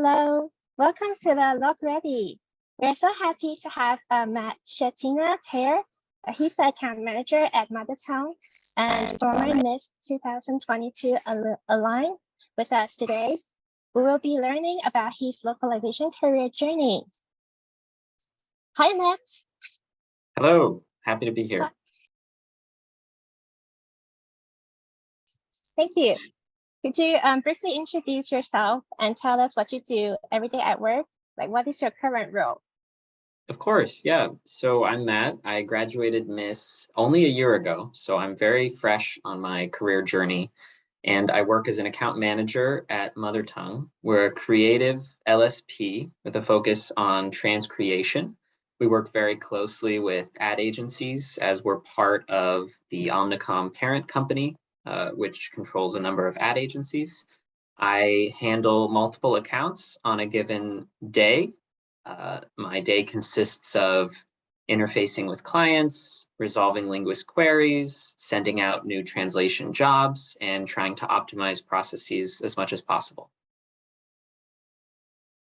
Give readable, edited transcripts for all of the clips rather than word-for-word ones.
Hello, welcome to the LocReady. We're so happy to have Matt Schetina here. He's the account manager at Mother Tongue and former MIIS 2022 Align with us today. We will be learning about his localization career journey. Hi, Matt. Hello, happy to be here. Thank you. Could you briefly introduce yourself and tell us what you do every day at work? Like, what is your current role? Of course, yeah. So I'm Matt. I graduated MIIS only a year ago, so I'm very fresh on my career journey. And I work as an account manager at Mother Tongue. We're a creative LSP with a focus on transcreation. We work very closely with ad agencies as we're part of the Omnicom parent company, which controls a number of ad agencies. I handle multiple accounts on a given day. My day consists of interfacing with clients, resolving linguist queries, sending out new translation jobs, and trying to optimize processes as much as possible.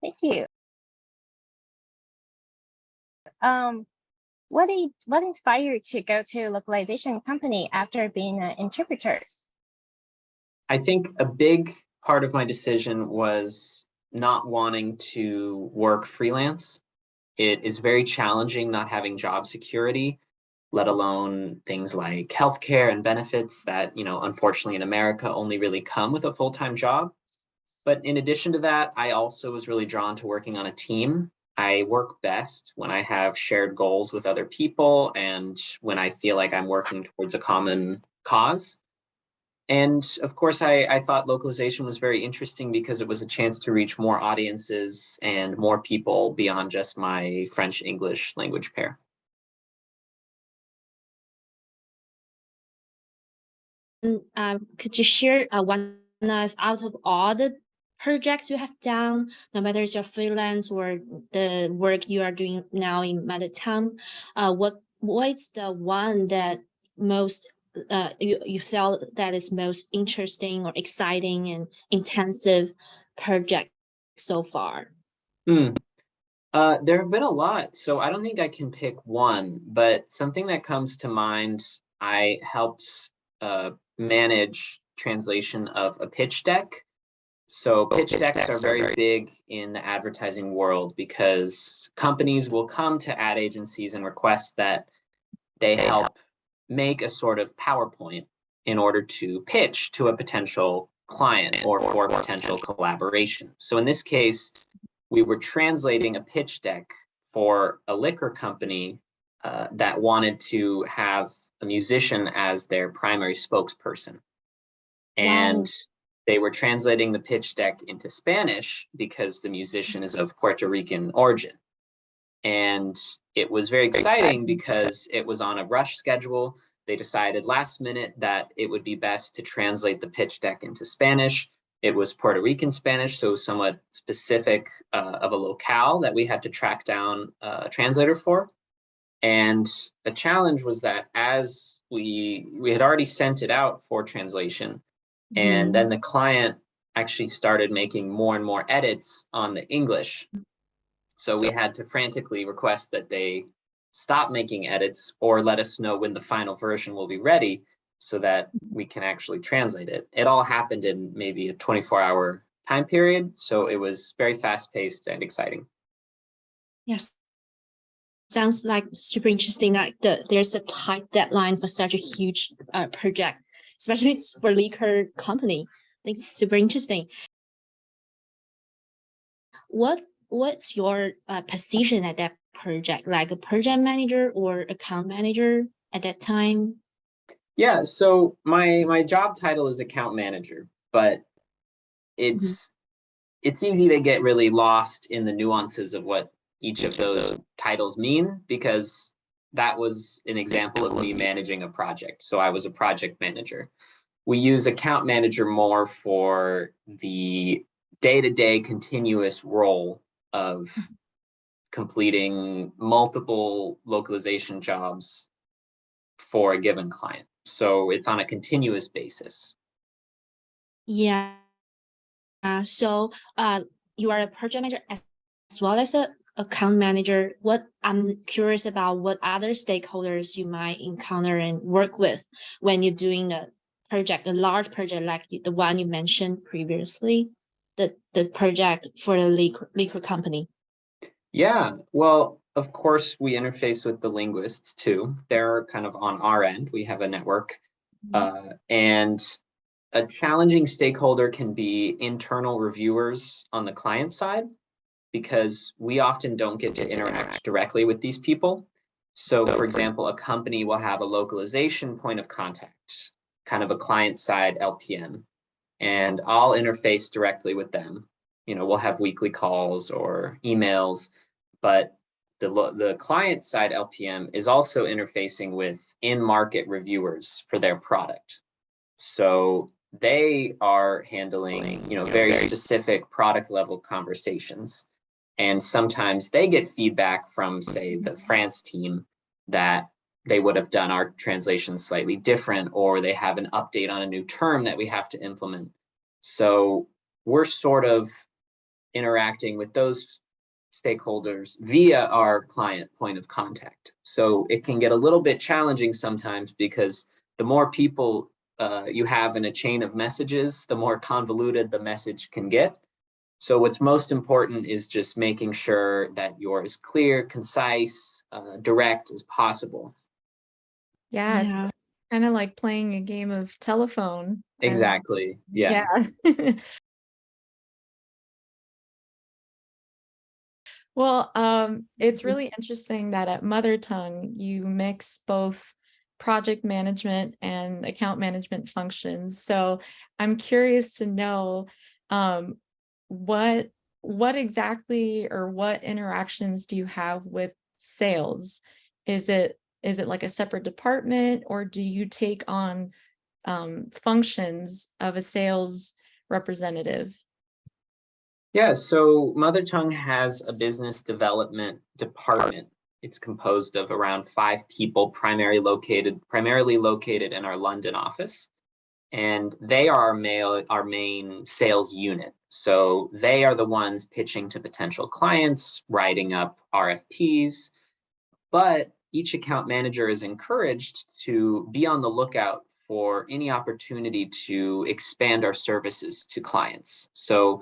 Thank you. What inspired you to go to a localization company after being an interpreter? I think a big part of my decision was not wanting to work freelance. It is very challenging not having job security, let alone things like healthcare and benefits that, unfortunately in America only really come with a full-time job. But in addition to that, I also was really drawn to working on a team. I work best when I have shared goals with other people and when I feel like I'm working towards a common cause. And of course, I thought localization was very interesting because it was a chance to reach more audiences and more people beyond just my French-English language pair. Could you share one of out of all the projects you have done, no matter it's your freelance or the work you are doing now in Mother Tongue, what's the one that most you felt that is most interesting or exciting and intensive project so far? There have been a lot, so I don't think I can pick one, but something that comes to mind, I helped manage translation of a pitch deck. So pitch decks are very big in the advertising world because companies will come to ad agencies and request that they help make a sort of PowerPoint in order to pitch to a potential client or for potential collaboration. So in this case, we were translating a pitch deck for a liquor company that wanted to have a musician as their primary spokesperson. And they were translating the pitch deck into Spanish because the musician is of Puerto Rican origin. And it was very exciting because it was on a rush schedule. They decided last minute that it would be best to translate the pitch deck into Spanish. It was Puerto Rican Spanish, so somewhat specific of a locale that we had to track down a translator for. And the challenge was that as we had already sent it out for translation, and then the client actually started making more and more edits on the English. So we had to frantically request that they stop making edits or let us know when the final version will be ready so that we can actually translate it. It all happened in maybe a 24-hour time period. So it was very fast-paced and exciting. Yes. Sounds like super interesting that there's a tight deadline for such a huge project, especially for liquor company. I think it's super interesting. What's your position at that project, like a project manager or account manager at that time? Yeah, so my job title is account manager, but it's easy to get really lost in the nuances of what each of those titles mean, because that was an example of me managing a project. So I was a project manager. We use account manager more for the day-to-day continuous role of completing multiple localization jobs for a given client. So it's on a continuous basis. Yeah. So you are a project manager as well as a account manager. What I'm curious about, what other stakeholders you might encounter and work with when you're doing a project, a large project like the one you mentioned previously, the project for the liquor company. Yeah, well, of course, we interface with the linguists too. They're kind of on our end. We have a network. And a challenging stakeholder can be internal reviewers on the client side, because we often don't get to interact directly with these people. So for example, a company will have a localization point of contact, kind of a client side LPM, and I'll interface directly with them. You know, we'll have weekly calls or emails, but the client side LPM is also interfacing with in-market reviewers for their product. So they are handling, you know, very specific product level conversations. And sometimes they get feedback from, say, the France team that they would have done our translation slightly different, or they have an update on a new term that we have to implement. So we're sort of interacting with those stakeholders via our client point of contact. So it can get a little bit challenging sometimes, because the more people you have in a chain of messages, the more convoluted the message can get. So what's most important is just making sure that you're as clear, concise, direct as possible. Yeah, Yeah. it's kind of like playing a game of telephone. Exactly. Yeah. Yeah. Well, it's really interesting that at Mother Tongue, you mix both project management and account management functions. So I'm curious to know what exactly, or what interactions do you have with sales? Is it like a separate department, or do you take on functions of a sales representative? Yeah, so Mother Tongue has a business development department. It's composed of around 5 people, primarily located in our London office. And they are our main sales unit. So they are the ones pitching to potential clients, writing up RFPs. But each account manager is encouraged to be on the lookout for any opportunity to expand our services to clients. So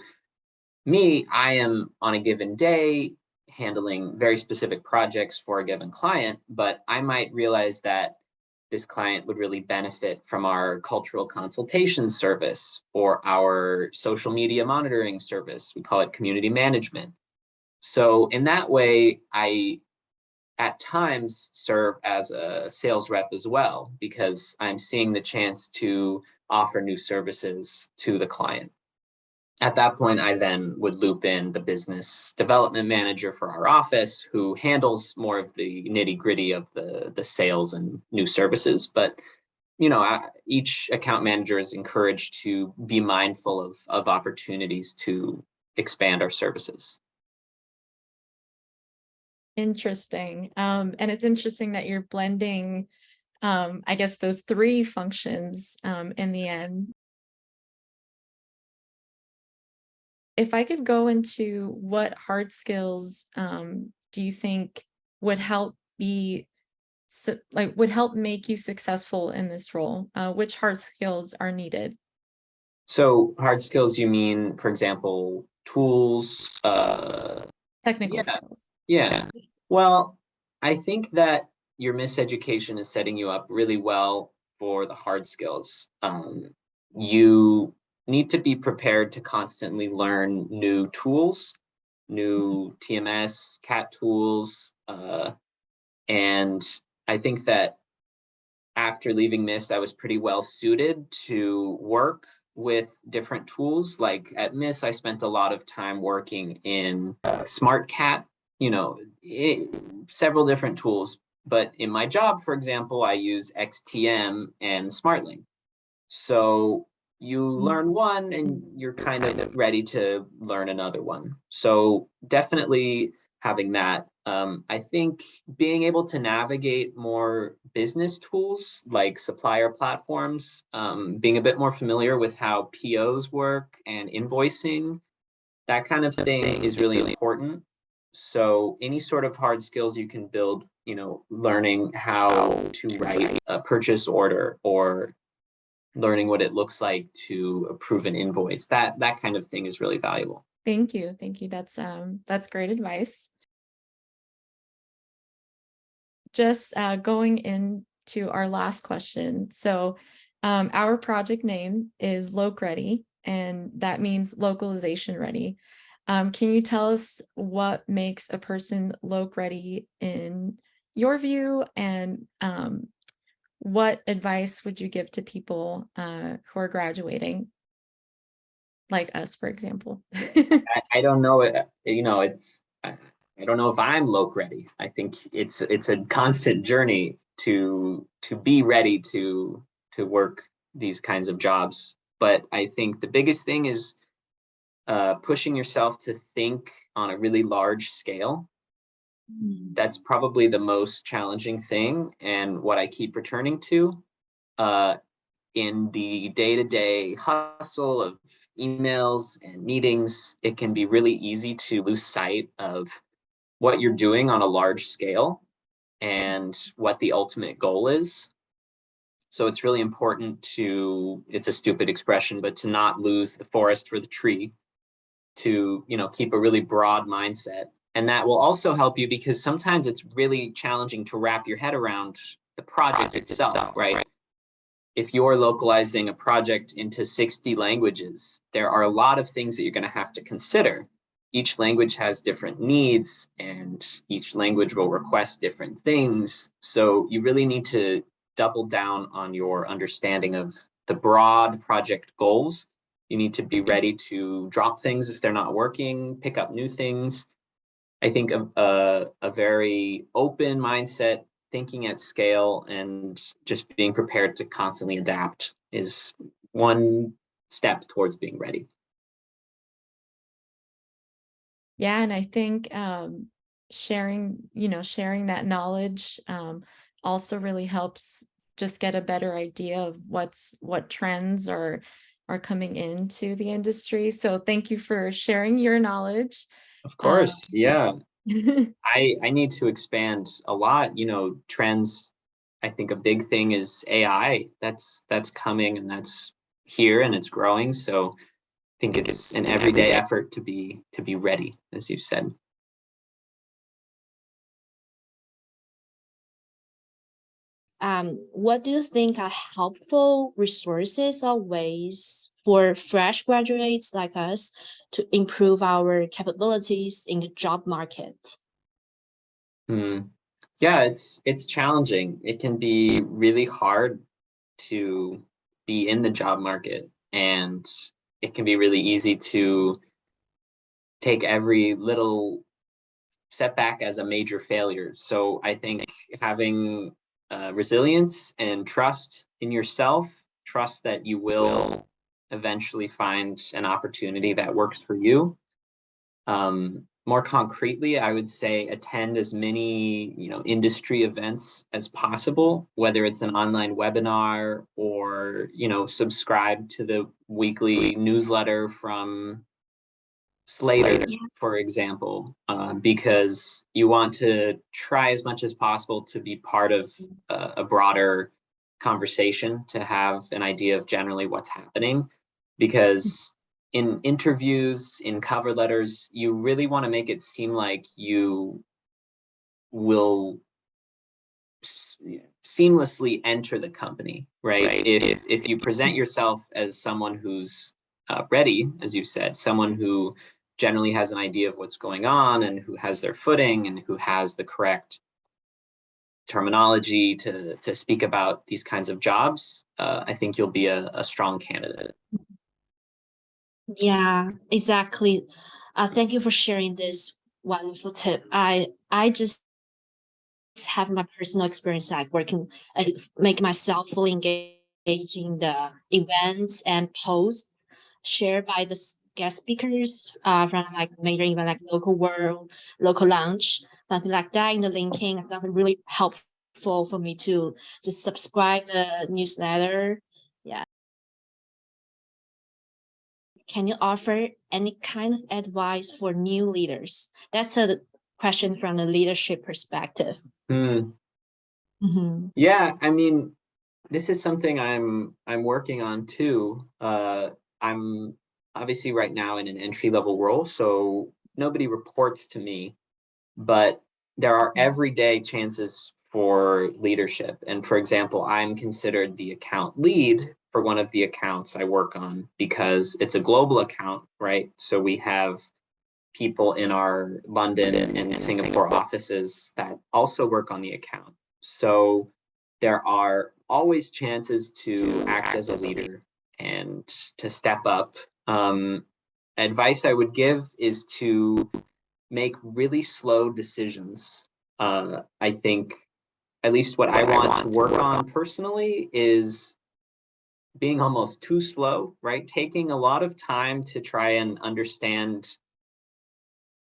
I am on a given day handling very specific projects for a given client, but I might realize that this client would really benefit from our cultural consultation service or our social media monitoring service. We call it community management. So in that way, I at times serve as a sales rep as well, because I'm seeing the chance to offer new services to the client. At that point, I then would loop in the business development manager for our office, who handles more of the nitty gritty of the sales and new services. But, you know, each account manager is encouraged to be mindful of opportunities to expand our services. Interesting. And it's interesting that you're blending, I guess, those 3 functions in the end. If I could go into what hard skills do you think would help would help make you successful in this role? Which hard skills are needed? So hard skills, you mean, for example, tools? Technical skills. Yeah. Well, I think that your miseducation is setting you up really well for the hard skills. You need to be prepared to constantly learn new tools, new TMS, CAT tools. And I think that after leaving MIIS, I was pretty well suited to work with different tools. Like at MIIS, I spent a lot of time working in SmartCat, you know, several different tools. But in my job, for example, I use XTM and SmartLink. So you learn one and you're kind of ready to learn another one. So definitely having that. I think being able to navigate more business tools like supplier platforms, being a bit more familiar with how POs work and invoicing, that kind of thing is really important. So any sort of hard skills you can build, learning how to write a purchase order or learning what it looks like to approve an invoice, that kind of thing is really valuable. Thank you. Thank you. That's great advice. Just going into our last question. So our project name is LocReady, and that means localization ready. Can you tell us what makes a person LocReady in your view, and what advice would you give to people who are graduating, like us, for example? I don't know. I don't know if I'm LocReady. I think it's a constant journey to be ready to work these kinds of jobs. But I think the biggest thing is pushing yourself to think on a really large scale. That's probably the most challenging thing, and what I keep returning to in the day-to-day hustle of emails and meetings. It can be really easy to lose sight of what you're doing on a large scale and what the ultimate goal is. So it's really important to, it's a stupid expression, but to not lose the forest for the tree, to keep a really broad mindset. And that will also help you, because sometimes it's really challenging to wrap your head around the project itself, right? If you're localizing a project into 60 languages, there are a lot of things that you're going to have to consider. Each language has different needs, and each language will request different things. So you really need to double down on your understanding of the broad project goals. You need to be ready to drop things if they're not working, pick up new things. I think a very open mindset, thinking at scale, and just being prepared to constantly adapt is one step towards being ready. Yeah, and I think sharing that knowledge also really helps just get a better idea of what trends are coming into the industry. So thank you for sharing your knowledge. Of course, yeah. I need to expand a lot, trends. I think a big thing is AI. That's coming, and that's here, and it's growing. So I think it's an everyday effort to be ready, as you said. What do you think are helpful resources or ways for fresh graduates like us to improve our capabilities in the job market? Yeah, it's challenging. It can be really hard to be in the job market, and it can be really easy to take every little setback as a major failure. So I think having resilience and trust in yourself, trust that you will eventually find an opportunity that works for you. More concretely, I would say attend as many industry events as possible, whether it's an online webinar or subscribe to the weekly newsletter from Slater, for example, because you want to try as much as possible to be part of a broader conversation, to have an idea of generally what's happening. Because in interviews, in cover letters, you really want to make it seem like you will seamlessly enter the company, right? If you present yourself as someone who's ready, as you said, someone who generally has an idea of what's going on, and who has their footing, and who has the correct terminology to speak about these kinds of jobs, I think you'll be a strong candidate. Yeah, exactly. Thank you for sharing this wonderful tip. I just have my personal experience like working, make myself fully engaged in the events and posts shared by the guest speakers from like major event like local world, local lunch, something like that in the linking. Something really helpful for me to just subscribe the newsletter. Yeah. can you offer any kind of advice for new leaders? That's a question from the leadership perspective. Yeah, I mean, this is something I'm working on too. I'm obviously right now in an entry-level role, so nobody reports to me, but there are everyday chances for leadership. And for example, I'm considered the account lead for one of the accounts I work on because it's a global account, right? So we have people in our London and Singapore offices that also work on the account. So there are always chances to act as a leader and to step up. Advice I would give is to make really slow decisions. I think at least what I want to work on personally is being almost too slow, right? Taking a lot of time to try and understand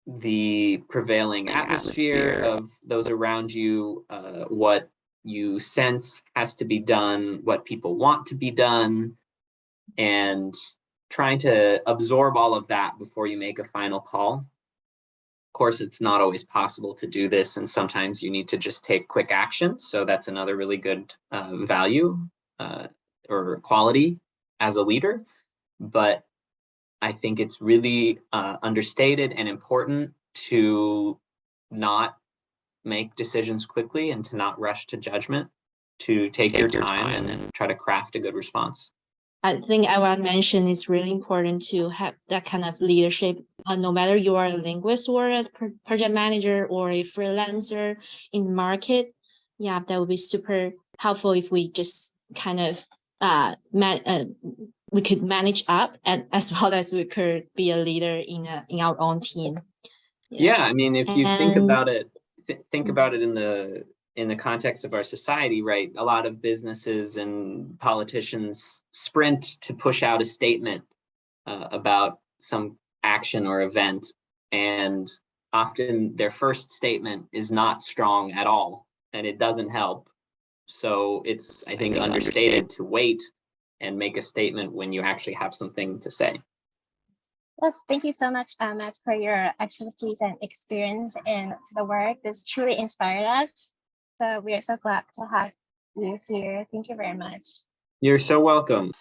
the prevailing atmosphere of those around you, what you sense has to be done, what people want to be done, and trying to absorb all of that before you make a final call. Of course, it's not always possible to do this, and sometimes you need to just take quick action. So that's another really good value or quality as a leader. But I think it's really understated and important to not make decisions quickly and to not rush to judgment, to take your time and then try to craft a good response. I think I want to mention it's really important to have that kind of leadership, no matter you are a linguist or a project manager or a freelancer in the market. Yeah, that would be super helpful if we just kind of we could manage up, and as well as we could be a leader in our own team. Yeah, I mean, if you think about it, think about it in the context of our society, right? A lot of businesses and politicians sprint to push out a statement about some action or event, and often their first statement is not strong at all, and it doesn't help. So it's, I think, understated to wait and make a statement when you actually have something to say. Yes, thank you so much, Matt, for your expertise and experience in the work. This truly inspired us. So we are so glad to have you here. Thank you very much. You're so welcome.